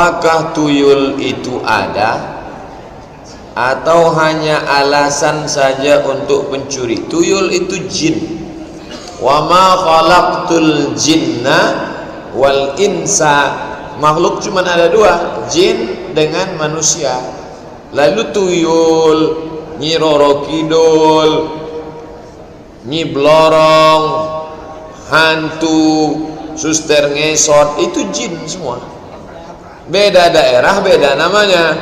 Apakah tuyul itu ada atau hanya alasan saja untuk pencuri? Tuyul itu jin. Wa ma khalaqtul jinna wal insa. Makhluk cuma ada dua, jin dengan manusia. Lalu tuyul, Nyi Roro Kidul, Nyi Blorong, hantu, suster ngesot, itu jin semua. Beda daerah, beda namanya.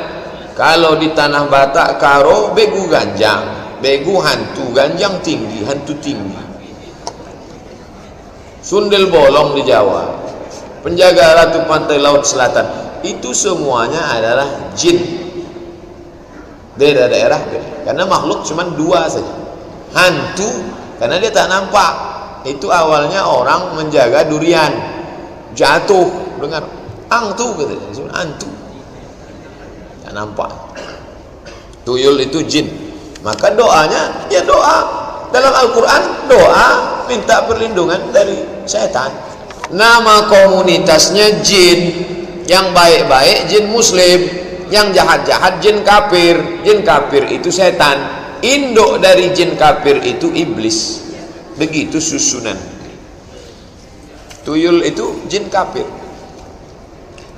Kalau di Tanah Batak, Karo, begu ganjang, begu hantu, ganjang tinggi, hantu tinggi. Sundel bolong di Jawa, penjaga ratu pantai laut selatan, itu semuanya adalah jin. Beda daerah, beda. Karena makhluk cuma dua saja. Hantu, karena dia tak nampak. Itu awalnya orang menjaga durian, jatuh dengar angtu katanya, antu, tak nampak. Tuyul itu jin. Maka doanya ya doa dalam Al-Quran, doa minta perlindungan dari setan. Nama komunitasnya jin. Yang baik-baik jin muslim, yang jahat-jahat jin kafir. Jin kafir itu setan. Induk dari jin kafir itu iblis. Begitu susunan. Tuyul itu jin kafir.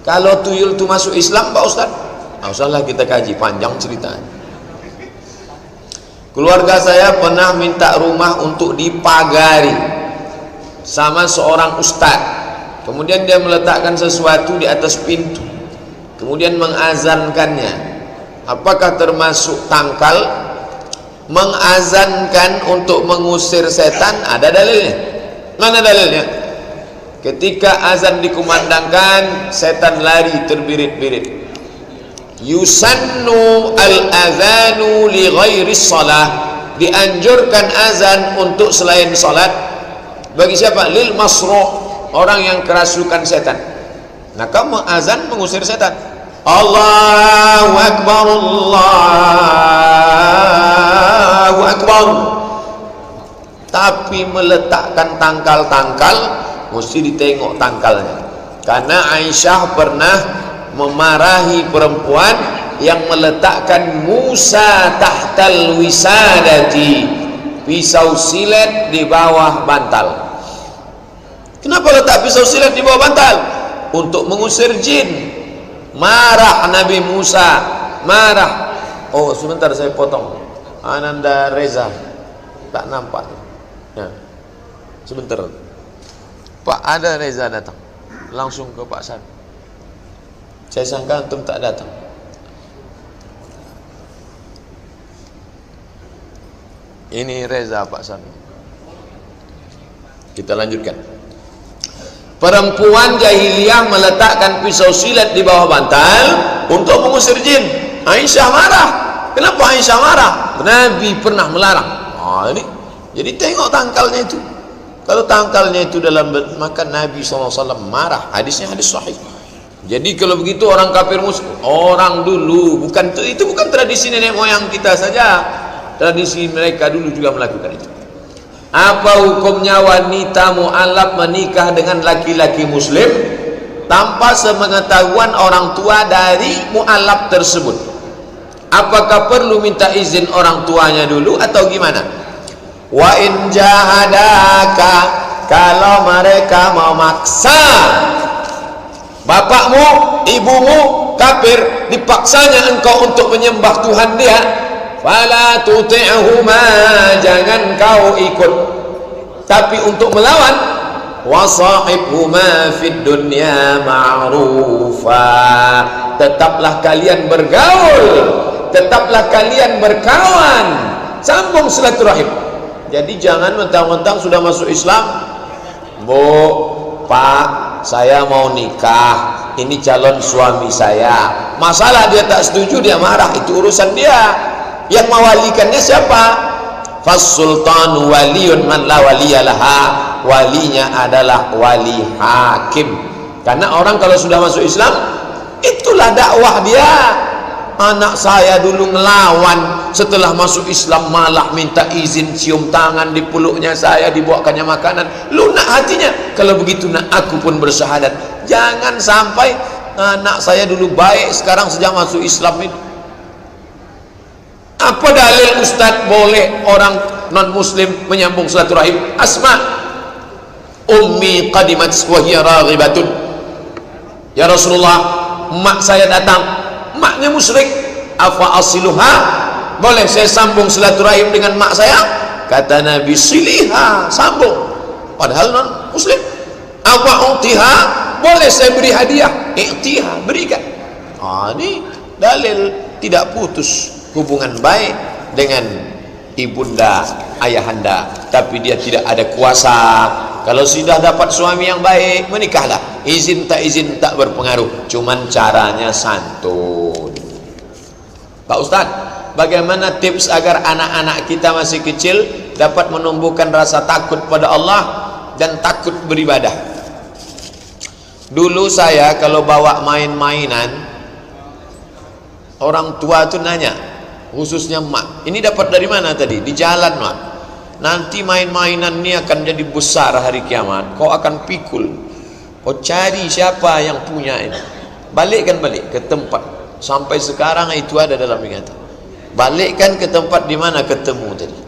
Kalau tuyul itu masuk Islam, Pak Ustaz, nggak usahlah kita kaji, panjang ceritanya. Keluarga saya pernah minta rumah untuk dipagari sama seorang ustadz. Kemudian dia meletakkan sesuatu di atas pintu, kemudian mengazankannya. Apakah termasuk tangkal? Mengazankan untuk mengusir setan, ada dalilnya? Mana dalilnya? Ketika azan dikumandangkan, setan lari terbirit-birit. Yusannu al-azanu li ghairi shalah. Dianjurkan azan untuk selain salat. Bagi siapa? Lil masru', orang yang kerasukan setan. Nah, kamu azan mengusir setan. Allahu akbar, Allahu akbar. Tapi meletakkan tangkal-tangkal, mesti ditengok tangkalnya. Karena Aisyah pernah memarahi perempuan yang meletakkan Musa tahtal wisadati, pisau silet di bawah bantal. Kenapa letak pisau silet di bawah bantal? Untuk mengusir jin. Marah Nabi Musa, marah. Oh, sebentar saya potong. Ananda Reza tak nampak ya. Sebentar Pak, ada Reza datang langsung ke Pak San. Saya sangka antum tak datang. Ini Reza Pak San. Kita lanjutkan. Perempuan jahiliyah meletakkan pisau silet di bawah bantal untuk mengusir jin. Aisyah marah. Kenapa Aisyah marah? Nabi pernah melarang. Ini jadi tengok tangkalnya itu. Kalau tangkalnya itu dalam, maka Nabi SAW marah. Hadisnya hadis sahih. Jadi kalau begitu orang kafir musyrik, orang dulu, bukan itu bukan tradisi nenek moyang kita saja. Tradisi mereka dulu juga melakukan itu. Apa hukumnya wanita mu'alaf menikah dengan laki-laki muslim tanpa sepengetahuan orang tua dari mu'alaf tersebut? Apakah perlu minta izin orang tuanya dulu atau gimana? Wa in jahadaka, kalau mereka mau maksa bapakmu, ibumu kafir, dipaksanya engkau untuk menyembah Tuhan dia, fala tuti'huma, jangan kau ikut, tapi untuk melawan, wasahibhuma fid dunya ma'rufa, tetaplah kalian bergaul, tetaplah kalian berkawan, sambung silaturahim. Jadi jangan mentang-mentang sudah masuk Islam, Bu, Pak, saya mau nikah, ini calon suami saya, masalah dia tak setuju, dia marah, itu urusan dia. Yang mewalikannya siapa? Fas-sultanu waliyun man la waliyalaha, walinya adalah wali hakim. Karena orang kalau sudah masuk Islam, itulah dakwah dia. Anak saya dulu ngelawan, setelah masuk Islam malah minta izin cium tangan di peluknya saya, dibawakannya makanan. Lunak hatinya. Kalau begitu nak, aku pun bersyahadat. Jangan sampai anak saya dulu baik, sekarang sejak masuk Islam itu. Apa dalil Ustaz boleh orang non muslim menyambung silaturahim? Asma ummi qadimat wa hiya raghibatun, ya Rasulullah, mak saya datang, maknya musyrik, afa asiluha, boleh saya sambung silaturahim dengan mak saya? Kata Nabi, siliha, sambung, padahal non muslim. Apa utiha, boleh saya beri hadiah? Iktiha, berikan. Ini dalil tidak putus hubungan baik dengan ibunda, ayahanda, tapi dia tidak ada kuasa. Kalau sudah dapat suami yang baik, menikahlah. Izin tak berpengaruh, cuman caranya santun. Pak Ustadz, bagaimana tips agar anak-anak kita masih kecil dapat menumbuhkan rasa takut pada Allah dan takut beribadah? Dulu saya kalau bawa main-mainan, orang tua tuh nanya, khususnya mak, ini dapat dari mana tadi? Di jalan, mak. Nanti main-mainan ini akan jadi besar hari kiamat, kau akan pikul. Kau cari siapa yang punya ini, balikkan balik ke tempat. Sampai sekarang itu ada dalam ingatan. Balikkan ke tempat di mana ketemu tadi.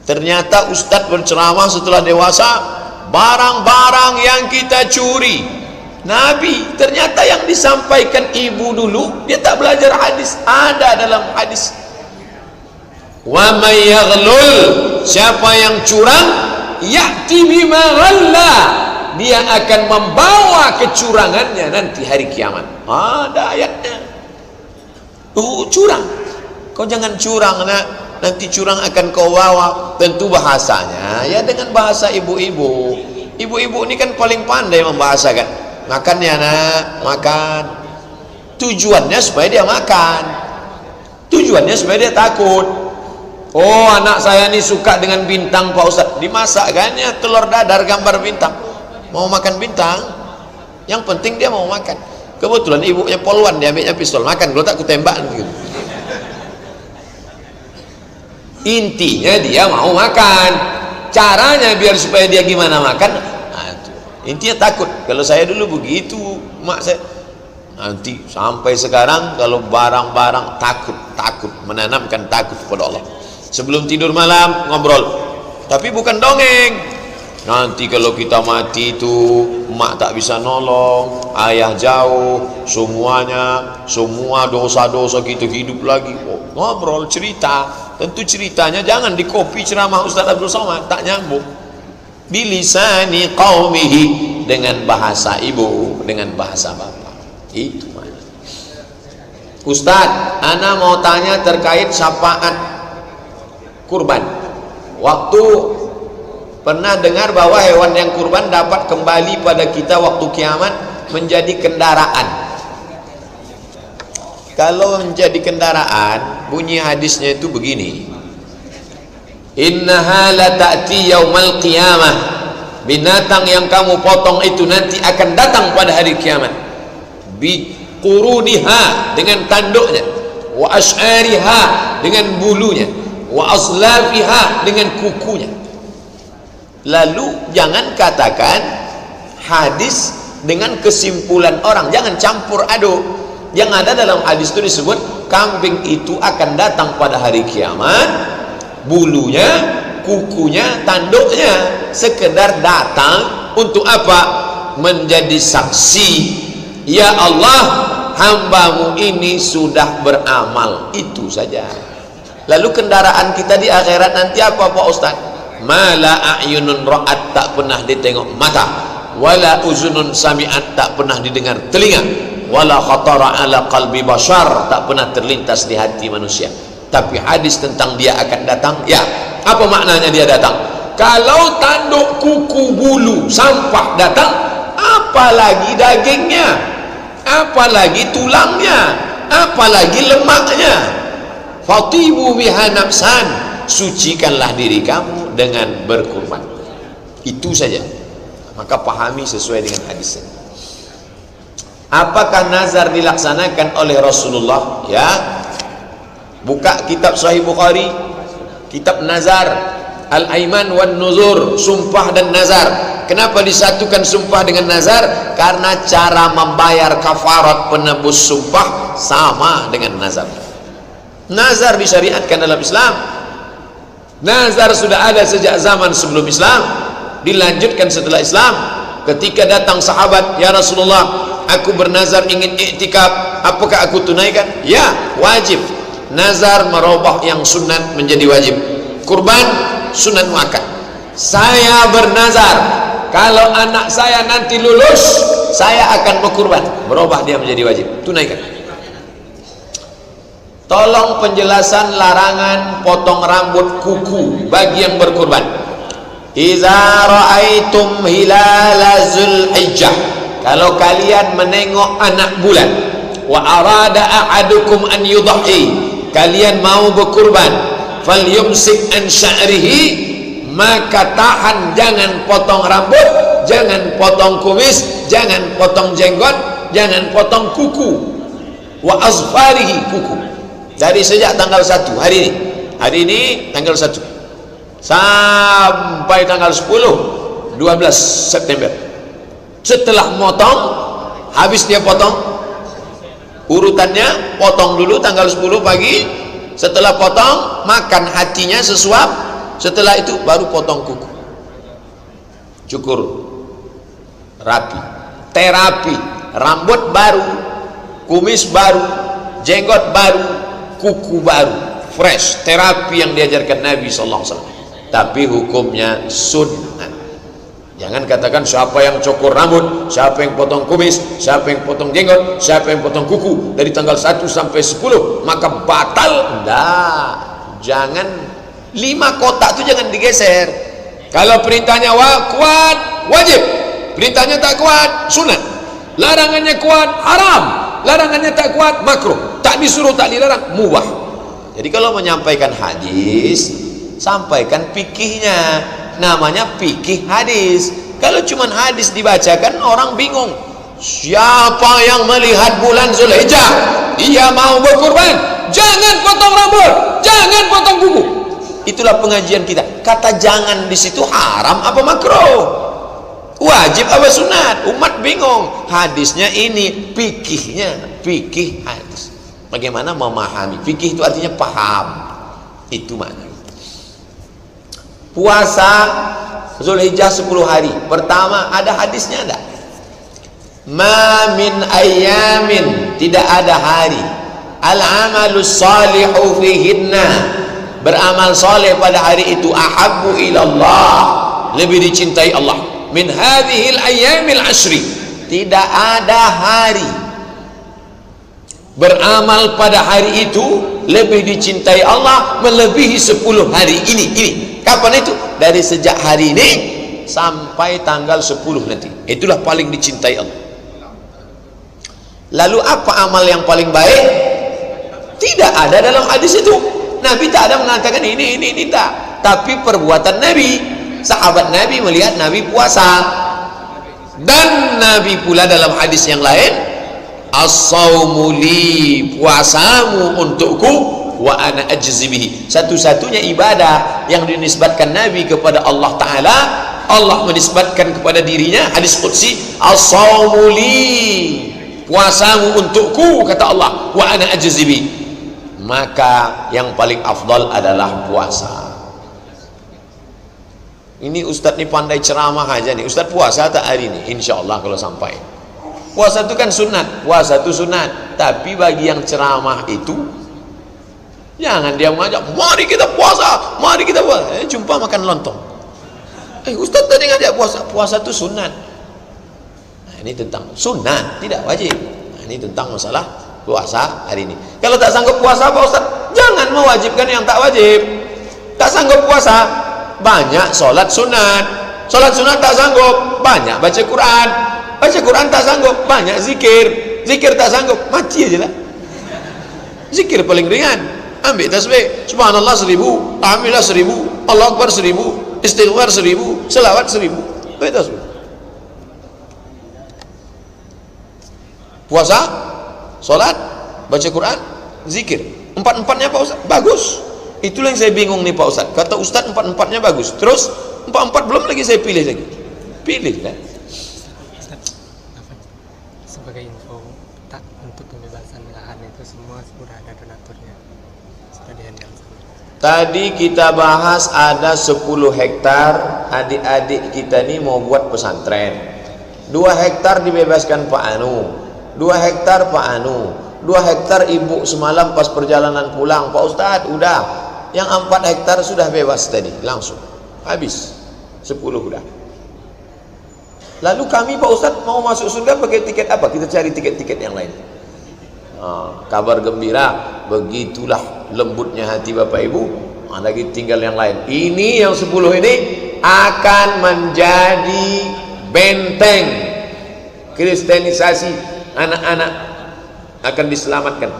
Ternyata Ustadz berceramah setelah dewasa, barang-barang yang kita curi, Nabi, ternyata yang disampaikan ibu dulu, dia tak belajar hadis, ada dalam hadis. Wa may yaghlul, siapa yang curang, ya'ti bima ghalla, dia akan membawa kecurangannya nanti hari kiamat. Ada ayatnya. Curang, kau jangan curang, nanti curang akan kau bawa. Tentu bahasanya ya dengan bahasa ibu-ibu. Ibu-ibu ini kan paling pandai membahasakan. Makan ya nak, makan. Tujuannya supaya dia makan, tujuannya supaya dia takut. Oh, anak saya ini suka dengan bintang Pak Ustadz, dimasakkannya telur dadar gambar bintang. Mau makan bintang, yang penting dia mau makan. Kebetulan ibunya poluan, dia ambilnya pistol, makan, kalau tak kutembak gitu. Intinya dia mau makan. Caranya biar supaya dia gimana makan, intinya takut. Kalau saya dulu begitu, mak saya. Nanti sampai sekarang kalau barang-barang takut, menanamkan takut kepada Allah. Sebelum tidur malam ngobrol, tapi bukan dongeng. Nanti kalau kita mati itu, mak tak bisa nolong, ayah jauh, semua dosa-dosa kita hidup lagi. Ngobrol, cerita. Tentu ceritanya jangan dikopi ceramah Ustaz Abdul Somad, tak nyambung. Bilisani qaumihi, dengan bahasa ibu, dengan bahasa bapak. Itu mana. Ustaz, ana mau tanya terkait syafaat kurban. Waktu pernah dengar bahwa hewan yang kurban dapat kembali pada kita waktu kiamat menjadi kendaraan. Kalau menjadi kendaraan, bunyi hadisnya itu begini. Innaha la ta'ti yaumal qiyamah, binatang yang kamu potong itu nanti akan datang pada hari kiamat. Bi quruniha, dengan tanduknya, wa ash'ariha, dengan bulunya, wa aslafiha, dengan kukunya. Lalu jangan katakan hadis dengan kesimpulan orang, jangan campur aduk. Yang ada dalam hadis itu disebut kambing itu akan datang pada hari kiamat, bulunya, kukunya, tanduknya, sekedar datang untuk apa? Menjadi saksi, ya Allah, hambamu ini sudah beramal, itu saja. Lalu kendaraan kita di akhirat nanti apa Pak Ustaz? Mala a'yunun ra'at, tak pernah ditengok mata, wala uzunun sami'at, tak pernah didengar telinga, wala khatara ala qalbi bashar, tak pernah terlintas di hati manusia. Tapi hadis tentang dia akan datang, ya, apa maknanya dia datang? Kalau tanduk, kuku, bulu, sampah datang, apalagi dagingnya, apalagi tulangnya, apalagi lemaknya. Fatibu biha nafsan, sucikanlah diri kamu dengan berkurban. Itu saja. Maka pahami sesuai dengan hadisnya. Apakah nazar dilaksanakan oleh Rasulullah? Ya, buka kitab Sahih Bukhari, kitab nazar, Al-aiman wan nuzur, sumpah dan nazar. Kenapa disatukan sumpah dengan nazar? Karena cara membayar kafarat penebus sumpah sama dengan nazar. Nazar disyariatkan dalam Islam. Nazar sudah ada sejak zaman sebelum Islam, dilanjutkan setelah Islam. Ketika datang sahabat, ya Rasulullah, aku bernazar ingin iktikaf, apakah aku tunaikan? Ya, wajib. Nazar merubah yang sunat menjadi wajib. Kurban sunat muakkad. Saya bernazar, kalau anak saya nanti lulus, saya akan berkurban. Berubah dia menjadi wajib. Tunaikan. Tolong penjelasan larangan potong rambut kuku bagi yang berkurban. Iza ra'aitum hilala Zulhijjah, kalau kalian menengok anak bulan, wa arada ahadukum an yudhi, kalian mau berkurban, falyumsik an sya'rihi, maka tahan, jangan potong rambut, jangan potong kumis, jangan potong jenggot, jangan potong kuku, wa azfarihi, kuku. Dari sejak tanggal 1 hari ini tanggal 1 sampai tanggal 12 September. Setelah motong, habis dia potong, urutannya potong dulu tanggal 10 pagi. Setelah potong, makan hatinya sesuap. Setelah itu baru potong kuku. Cukur rapi, terapi, rambut baru, kumis baru, jenggot baru, kuku baru, fresh, terapi yang diajarkan Nabi SAW. Tapi hukumnya sunnah. Jangan katakan siapa yang cukur rambut, siapa yang potong kumis, siapa yang potong jenggot, siapa yang potong kuku dari tanggal 1 sampai 10 maka batal. Enggak, jangan. 5 kotak itu jangan digeser. Kalau perintahnya kuat, wajib. Perintahnya tak kuat, sunat. Larangannya kuat, haram. Larangannya tak kuat, makruh. Tak disuruh, tak dilarang, mubah. Jadi kalau menyampaikan hadis, sampaikan fikihnya. Namanya fikih hadis. Kalau cuma hadis dibacakan, orang bingung. Siapa yang melihat bulan Zulhijjah, ia mau berkurban, jangan potong rambut, jangan potong kuku. Itulah pengajian kita. Kata jangan di situ haram apa makruh, wajib apa sunat? Umat bingung. Hadisnya ini, fikihnya, fikih hadis. Bagaimana memahami? Fikih itu artinya paham. Itu makna. Puasa Zulhijjah 10 hari. Pertama, ada hadisnya enggak? Ma min ayyamin, tidak ada hari. Al-amalus salihu fihinna, beramal soleh pada hari itu, ahabbu ilallah, lebih dicintai Allah. Min hadhil ayyamil ashri, tidak ada hari beramal pada hari itu lebih dicintai Allah melebihi 10 hari ini. Kapan itu? Dari sejak hari ini sampai tanggal 10 nanti. Itulah paling dicintai Allah. Lalu apa amal yang paling baik? Tidak ada dalam hadis itu. Nabi tak ada mengatakan ini tak. Tapi perbuatan Nabi, sahabat Nabi melihat Nabi puasa. Dan Nabi pula dalam hadis yang lain, as-sawmu li, puasamu untukku, wa ana ajzi bihi. Satu-satunya ibadah yang dinisbatkan Nabi kepada Allah Ta'ala, Allah menisbatkan kepada dirinya, hadis qudsi, as-sawmu li, puasamu untukku, kata Allah, wa ana ajzi bihi. Maka yang paling afdal adalah puasa. Ini Ustadz ni pandai ceramah aja nih. Ustadz puasa tak hari ini? Insya Allah kalau sampai. Puasa itu kan sunat, puasa itu sunat. Tapi bagi yang ceramah itu, jangan dia mengajak, mari kita puasa, mari kita puasa. Jumpa makan lontong. Ustadz tadi ngajak puasa, puasa itu sunat. Nah, ini tentang sunat, tidak wajib. Nah, ini tentang masalah puasa hari ini. Kalau tak sanggup puasa Pak Ustadz, jangan mewajibkan yang tak wajib. Tak sanggup puasa, banyak sholat sunat. Sholat sunat tak sanggup, banyak baca Quran. Baca Quran tak sanggup, banyak zikir. Zikir tak sanggup, mati aja lah. Zikir paling ringan, ambil tasbih, subhanallah 1000, alhamdulillah 1000, Allah Akbar 1000, istighfar 1000, selawat 1000. Ambil tasbih. Puasa, sholat, baca Quran, zikir, empat-empatnya Pak Ustaz, bagus. Itulah yang saya bingung nih Pak Ustadz. Kata Ustadz empat-empatnya bagus, terus empat-empat belum lagi saya pilih lagi. Pilih lah. Sebagai info, tak untuk pembebasan lahan itu semua sudah ada donaturnya, sudah dihandle. Tadi kita bahas ada 10 hektar adik-adik kita nih mau buat pesantren. 2 hektar dibebaskan Pak Anu, 2 hektar Pak Anu, 2 hektar ibu semalam pas perjalanan pulang, Pak Ustadz udah. Yang 4 hektar sudah bebas tadi, langsung habis 10 udah. Lalu kami Pak Ustadz mau masuk surga pakai tiket apa? Kita cari tiket-tiket yang lain. Kabar gembira, begitulah lembutnya hati Bapak Ibu. Lagi tinggal yang lain. Ini yang 10 ini akan menjadi benteng kristenisasi anak-anak, akan diselamatkan.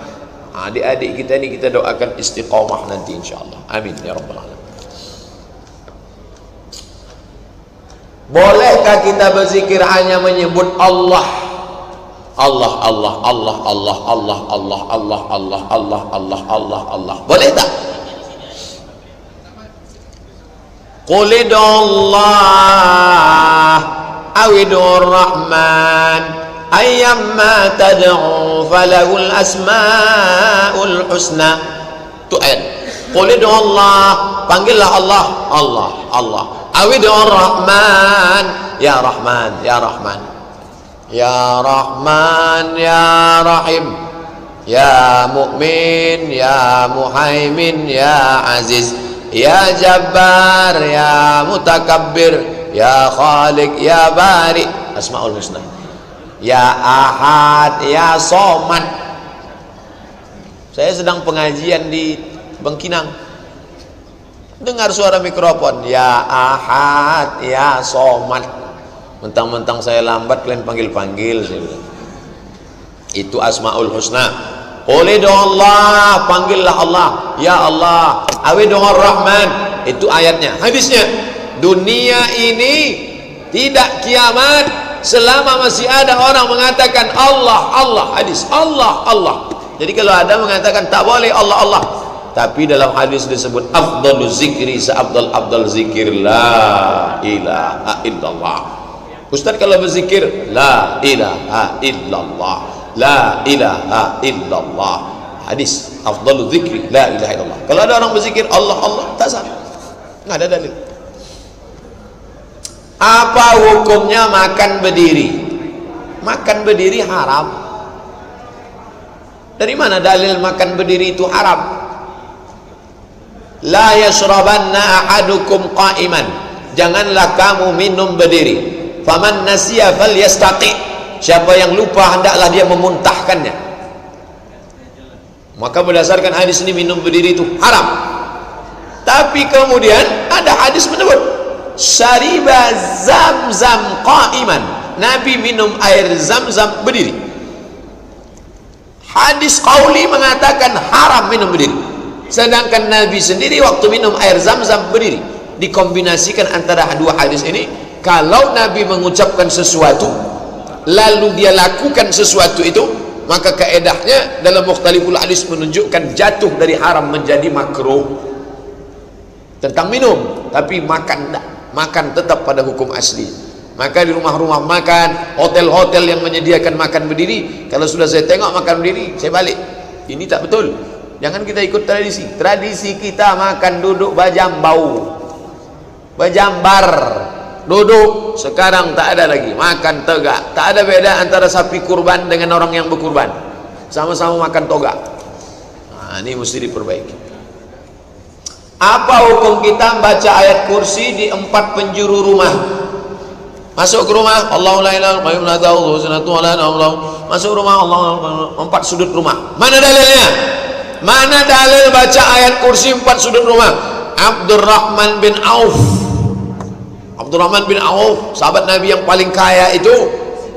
Adik-adik kita ini kita doakan istiqomah nanti insyaallah. Amin ya rabbal alamin. Bolehkah kita berzikir hanya menyebut Allah? Allah, Allah, Allah, Allah, Allah, Allah, Allah, Allah, Allah, Allah, Allah, Allah. Boleh tak? Qul idullah awidur rahman ayyamma tad'u falahul asmaul husna. Tu ayat. Qul idullah, panggillah Allah, Allah, Allah. Awidur rahman, ya rahman, ya rahman, ya rahman, ya rahim, ya mu'min, ya muhaimin, ya aziz, ya jabbar, ya mutakabbir, ya khaliq, ya bari. Asmaul husna. Ya ahad, ya somad. Saya sedang pengajian di Bangkinang, dengar suara mikrofon, ya ahad, ya somad. Mentang-mentang saya lambat kalian panggil-panggil, saya bilang. Itu asmaul husna. Qul Allah, panggillah Allah, ya Allah. Awidur rahman, itu ayatnya. Hadisnya, dunia ini tidak kiamat selama masih ada orang mengatakan Allah, Allah. Hadis, Allah, Allah. Jadi kalau ada mengatakan tak boleh Allah, Allah, tapi dalam hadis disebut afdalu zikri, seabdal zikir la ilaha illallah. Ustaz kalau berzikir la ilaha illallah, la ilaha illallah. Hadis afdalu zikri la ilaha illallah. Kalau ada orang berzikir Allah, Allah, tak sah, nggak ada dalil. Apa hukumnya makan berdiri? Makan berdiri haram. Dari mana dalil makan berdiri itu haram? La yashrabanna ahadukum qa'iman, janganlah kamu minum berdiri. Faman nasiya falyastaqi, siapa yang lupa hendaklah dia memuntahkannya. Maka berdasarkan hadis ini minum berdiri itu haram. Tapi kemudian ada hadis menyebut syariba zamzam qa'iman, Nabi minum air zam-zam berdiri. Hadis qauli mengatakan haram minum berdiri, sedangkan Nabi sendiri waktu minum air zam-zam berdiri. Dikombinasikan antara dua hadis ini, kalau Nabi mengucapkan sesuatu lalu dia lakukan sesuatu itu, maka kaedahnya dalam mukhtaliful hadis menunjukkan jatuh dari haram menjadi makruh. Tentang minum, tapi makan tidak, makan tetap pada hukum asli. Maka di rumah-rumah makan, hotel-hotel yang menyediakan makan berdiri, kalau sudah saya tengok makan berdiri, saya balik. Ini tak betul. Jangan kita ikut tradisi. Tradisi kita makan duduk bajambau, bajambar, duduk. Sekarang tak ada lagi, makan tegak. Tak ada beda antara sapi kurban dengan orang yang berkurban, sama-sama makan toga. Nah, ini mesti diperbaiki. Apa hukum kita baca ayat kursi di 4 penjuru rumah? Masuk ke rumah, Allahu la ilaha illa Allah, masuk rumah Allah, 4 sudut rumah. Mana dalilnya? Mana dalil baca ayat kursi 4 sudut rumah? Abdurrahman bin Auf, Abdurrahman bin Auf, sahabat Nabi yang paling kaya itu,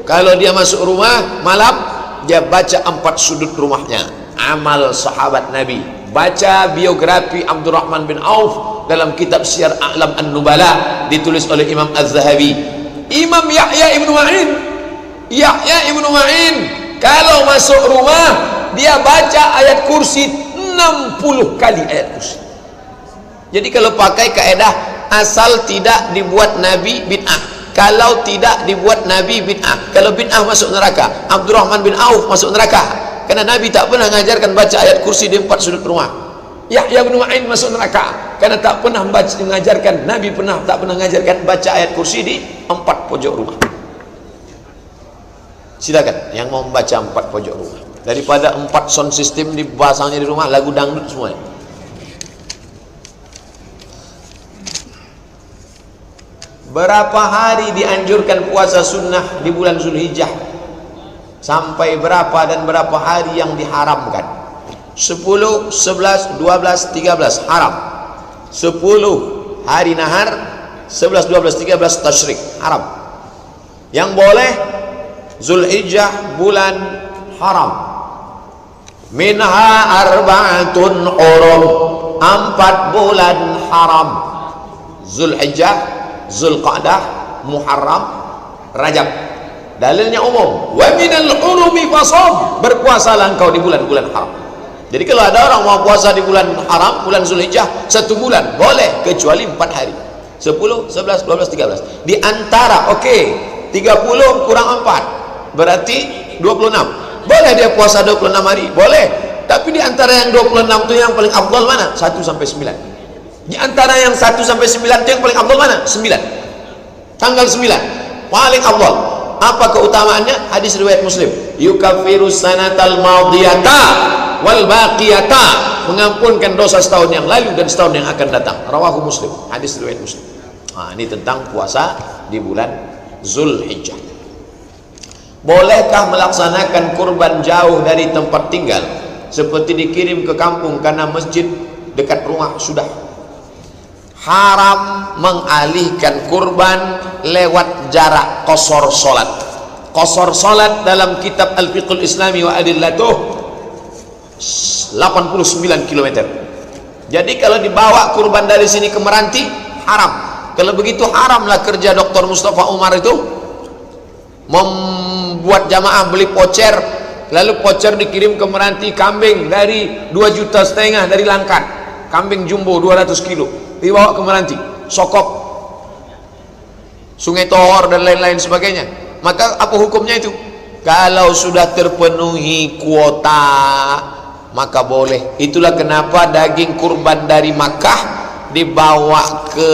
kalau dia masuk rumah malam, dia baca 4 sudut rumahnya. Amal sahabat Nabi. Baca biografi Abdurrahman bin Auf dalam kitab Syiar A'lam An-Nubala, ditulis oleh Imam Az-Zahabi. Imam Yahya ibnu Ma'in, Yahya ibnu Ma'in kalau masuk rumah dia baca ayat kursi 60 kali ayat kursi. Jadi kalau pakai kaedah asal tidak dibuat Nabi bid'ah, kalau tidak dibuat Nabi bid'ah, kalau bid'ah masuk neraka. Abdurrahman bin Auf masuk neraka karena Nabi tak pernah mengajarkan baca ayat kursi di 4 sudut rumah. Yahya bin Ma'in masuk neraka karena tak pernah mengajarkan, Nabi tak pernah mengajarkan baca ayat kursi di 4 pojok rumah. Silakan yang mau membaca 4 pojok rumah, daripada 4 sound system dipasangnya di rumah, lagu dangdut semuanya. Berapa hari dianjurkan puasa sunnah di bulan Zulhijjah? Sampai berapa dan berapa hari yang diharamkan? 10, 11, 12, 13 haram. 10 hari nahar, 11, 12, 13 tasyrik haram. Yang boleh Zulhijjah bulan haram. Minha arba'atun hurum, 4 bulan haram. Zulhijjah, Zulqa'dah, Muharram, Rajab. Dalilnya umum. Wa minal hurumi fasum, berpuasalah engkau di bulan-bulan haram. Jadi kalau ada orang mau puasa di bulan haram, bulan Zulhijjah 1 bulan, boleh, kecuali 4 hari. 10, 11, 12, 13. Di antara 30 kurang 4 berarti 26. Boleh dia puasa 26 hari? Boleh. Tapi di antara yang 26 itu yang paling afdal mana? 1 sampai 9. Di antara yang 1 sampai 9 itu yang paling afdal mana? 9. Tanggal 9 paling afdal. Apa keutamaannya? Hadis riwayat Muslim. Yukaffiru sanatal madiyata wal baqiyata, mengampunkan dosa setahun yang lalu dan setahun yang akan datang. Rawahu Muslim. Hadis riwayat Muslim. Ini tentang puasa di bulan Zulhijjah. Bolehkah melaksanakan kurban jauh dari tempat tinggal, seperti dikirim ke kampung karena masjid dekat rumah sudah? Haram mengalihkan kurban lewat jarak qasar salat. Qasar salat dalam kitab Al-Fiqhul Islami wa Adillatuh 89 km. Jadi kalau dibawa kurban dari sini ke Meranti haram. Kalau begitu haramlah kerja Dr. Mustafa Umar itu membuat jamaah beli pocer, lalu pocer dikirim ke Meranti, kambing dari 2,5 juta dari Langkat, kambing jumbo 200 kilo dibawa ke Meranti, Sokop, Sungai Tohor dan lain-lain sebagainya. Maka apa hukumnya itu? Kalau sudah terpenuhi kuota maka boleh. Itulah kenapa daging kurban dari Makkah dibawa ke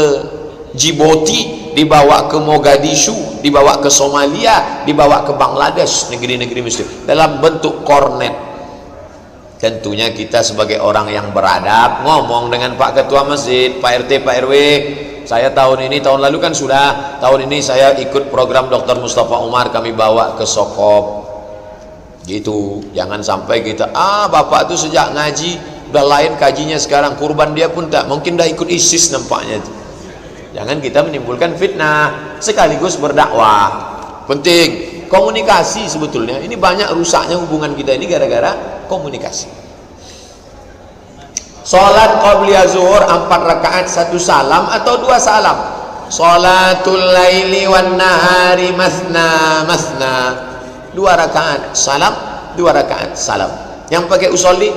Djibouti, dibawa ke Mogadishu, dibawa ke Somalia, dibawa ke Bangladesh, negeri-negeri muslim, dalam bentuk kornet. Tentunya kita sebagai orang yang beradab ngomong dengan Pak Ketua Masjid, Pak RT, Pak RW, saya tahun ini, tahun lalu kan sudah, tahun ini saya ikut program Dr. Mustafa Umar, kami bawa ke Sokop gitu. Jangan sampai kita, bapak itu sejak ngaji udah lain kajinya, sekarang kurban dia pun tak, mungkin dah ikut ISIS nampaknya itu. Jangan kita menimbulkan fitnah, sekaligus berdakwah. Penting komunikasi sebetulnya. Ini banyak rusaknya hubungan kita ini gara-gara komunikasi. Salat qabliyah zuhur 4 rakaat 1 salam atau 2 salam? Salatul laili wan nahari masna masna, 2 rakaat salam, 2 rakaat salam. Yang pakai usolli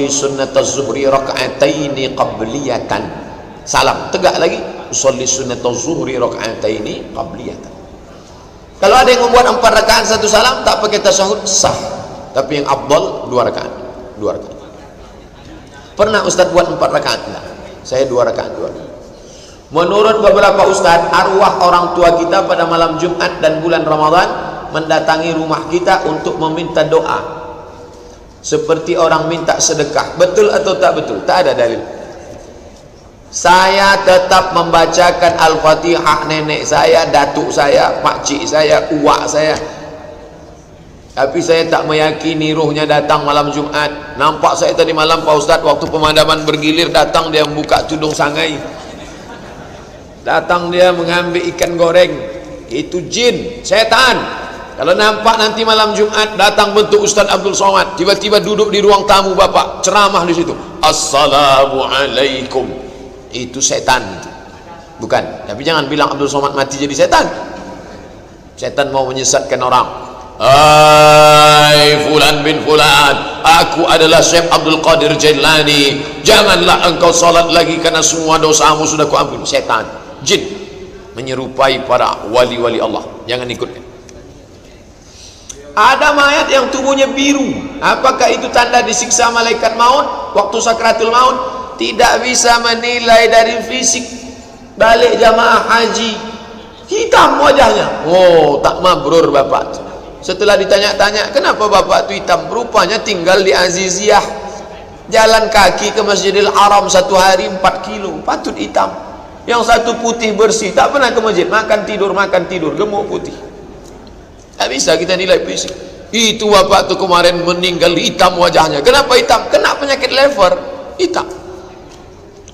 sunnataz zuhri raka'ataini qabliyatan, salam tegak lagi, usolli sunnataz zuhri raka'ataini qabliyatan. Kalau ada yang membuat 4 rakaat 1 salam tak pakai tasyahud sah, tapi yang afdal 2 rakaat. 2 rakaat. Pernah Ustaz buat 4 rakaat? Enggak. Saya 2 rakaat. Menurut beberapa ustaz, arwah orang tua kita pada malam Jumat dan bulan Ramadan mendatangi rumah kita untuk meminta doa, seperti orang minta sedekah. Betul atau tak betul? Tak ada dalil. Saya tetap membacakan Al-Fatihah nenek saya, datuk saya, pakcik saya, uwak saya. Tapi saya tak meyakini ruhnya datang malam Jumat. Nampak saya tadi malam Pak Ustaz, waktu pemadaman bergilir, datang dia membuka tudung sangai, datang dia mengambil ikan goreng. Itu jin, setan. Kalau nampak nanti malam Jumat datang bentuk Ustaz Abdul Somad, tiba-tiba duduk di ruang tamu Bapak, ceramah di situ, Assalamualaikum, itu setan itu. Bukan. Tapi jangan bilang Abdul Somad mati jadi setan. Setan mau menyesatkan orang. hai fulan bin fulan, aku adalah Syekh Abdul Qadir Jailani, janganlah engkau salat lagi karena semua dosamu sudah kuampuni. Setan, jin menyerupai para wali-wali Allah, jangan ikutkan. Ada mayat yang tubuhnya biru, apakah itu tanda disiksa malaikat maut waktu sakratul maut? Tidak bisa menilai dari fisik. Balik jamaah haji, hitam wajahnya, oh tak mabrur bapak. Setelah ditanya-tanya, kenapa bapak itu hitam? Rupanya tinggal di Aziziyah, jalan kaki ke Masjidil Haram 1 hari 4 kilo, patut hitam. Yang satu putih bersih, tak pernah ke masjid, makan tidur, gemuk putih. Tak bisa kita nilai fisik. Itu bapak itu kemarin meninggal hitam wajahnya. Kenapa hitam? Kena penyakit lever, hitam.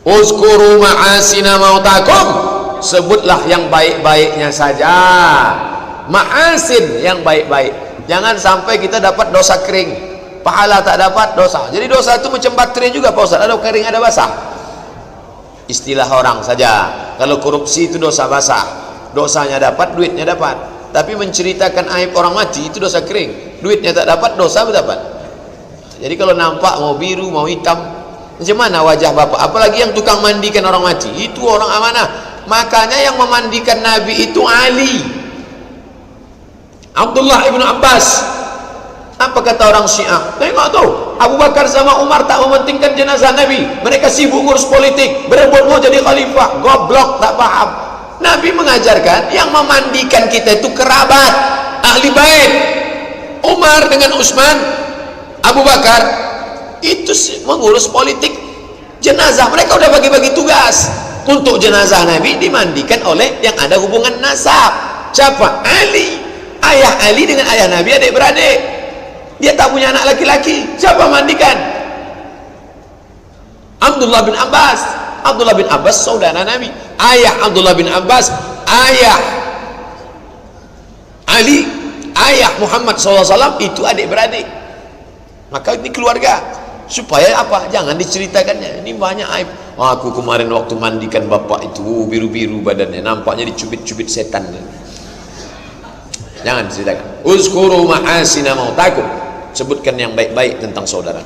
Uzkuru ma'asina mautakum, sebutlah yang baik-baiknya saja. Ma'asin yang baik-baik. Jangan sampai kita dapat dosa kering, pahala tak dapat dosa. Jadi dosa itu macam baterai juga Pak Ustaz, ada kering ada basah. Istilah orang saja. Kalau korupsi itu dosa basah, dosanya dapat, duitnya dapat. Tapi menceritakan aib orang mati itu dosa kering, duitnya tak dapat, dosa dapat. Jadi kalau nampak mau biru mau hitam, macam mana wajah bapak? Apalagi yang tukang mandikan orang mati, itu orang amanah. Makanya yang memandikan Nabi itu Ali, Abdullah ibn Abbas. Apa kata orang Syiah? Tengok tuh, Abu Bakar sama Umar tak mementingkan jenazah Nabi, mereka sibuk ngurus politik, berebut mau jadi khalifah. Goblok, tak paham. Nabi mengajarkan yang memandikan kita itu kerabat, ahli bait. Umar dengan Utsman, Abu Bakar itu mengurus politik jenazah. Mereka udah bagi-bagi tugas. Untuk jenazah Nabi dimandikan oleh yang ada hubungan nasab. Siapa? Ali. Ayah Ali dengan ayah Nabi adik-beradik. Dia tak punya anak laki-laki, siapa mandikan? Abdullah bin Abbas. Abdullah bin Abbas saudara Nabi. Ayah Abdullah bin Abbas, ayah Ali, ayah Muhammad SAW itu adik-beradik. Maka ini keluarga. Supaya apa? Jangan diceritakannya. Ini banyak aib. Aku kemarin waktu mandikan bapak itu biru-biru badannya, nampaknya dicubit-cubit setan. Jangan diceritakan. Uzkuru ma'asina mautakum, sebutkan yang baik-baik tentang saudara.